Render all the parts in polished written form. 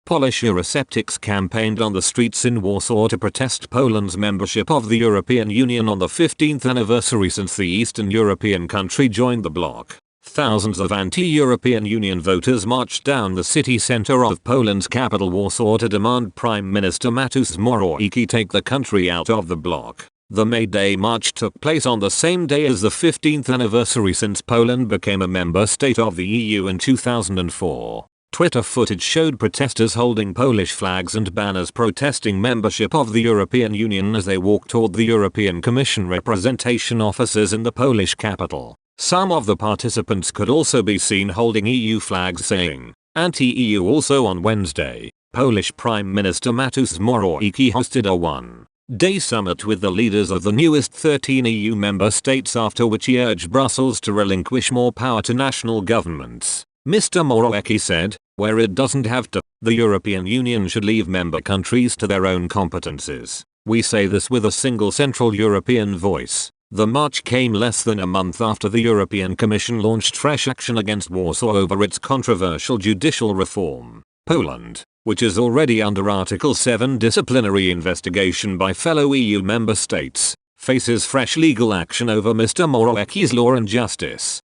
Polish Eurosceptics campaigned on the streets in Warsaw to protest Poland's membership of the European Union on the 15th anniversary since the Eastern European country joined the bloc. Thousands of anti-European Union voters marched down the city center of Poland's capital Warsaw to demand Prime Minister Mateusz Morawiecki take the country out of the bloc. The May Day march took place on the same day as the 15th anniversary since Poland became a member state of the EU in 2004. Twitter footage showed protesters holding Polish flags and banners protesting membership of the European Union as they walked toward the European Commission representation offices in the Polish capital. Some of the participants could also be seen holding EU flags saying, "Anti-EU." Also on Wednesday, Polish Prime Minister Mateusz Morawiecki hosted a one-day summit with the leaders of the newest 13 EU member states, after which he urged Brussels to relinquish more power to national governments. Mr. Morawiecki said, "Where it doesn't have to, the European Union should leave member countries to their own competences. We say this with a single central European voice." The march came less than a month after the European Commission launched fresh action against Warsaw over its controversial judicial reform. Poland, which is already under Article 7 disciplinary investigation by fellow EU member states, faces fresh legal action over Mr. Morawiecki's Law and Justice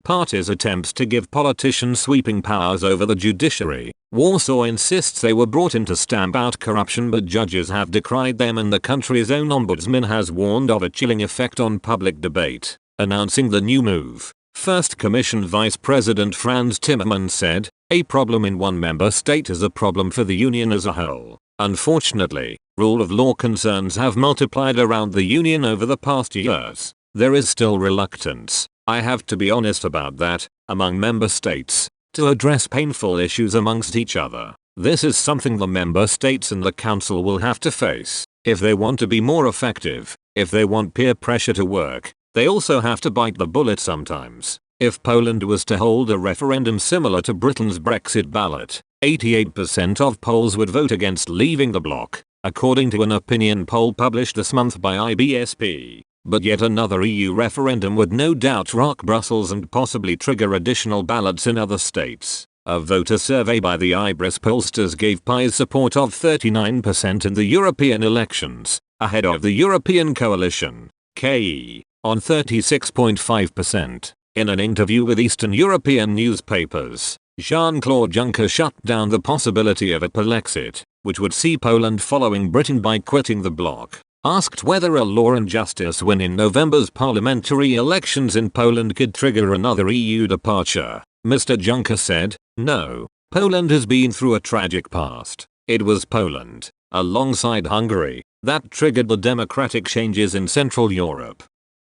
Party's attempts to give politicians sweeping powers over the judiciary. Warsaw insists they were brought in to stamp out corruption, but judges have decried them, and the country's own ombudsman has warned of a chilling effect on public debate. Announcing the new move, First Commission Vice President Franz Timmermans said, "A problem in one member state is a problem for the Union as a whole. Unfortunately, rule of law concerns have multiplied around the Union over the past years. There is still reluctance, I have to be honest about that, among member states, to address painful issues amongst each other. This is something the member states and the council will have to face. If they want to be more effective, if they want peer pressure to work, they also have to bite the bullet sometimes." If Poland was to hold a referendum similar to Britain's Brexit ballot, 88% of Poles would vote against leaving the bloc, according to an opinion poll published this month by IBSP. But yet another EU referendum would no doubt rock Brussels and possibly trigger additional ballots in other states. A voter survey by the IBRIS pollsters gave PiS support of 39% in the European elections, ahead of the European Coalition, KE, on 36.5%. In an interview with Eastern European newspapers, Jean-Claude Juncker shut down the possibility of a Polexit, which would see Poland following Britain by quitting the bloc. Asked whether a Law and Justice win in November's parliamentary elections in Poland could trigger another EU departure, Mr. Juncker said, "No, Poland has been through a tragic past. It was Poland, alongside Hungary, that triggered the democratic changes in Central Europe.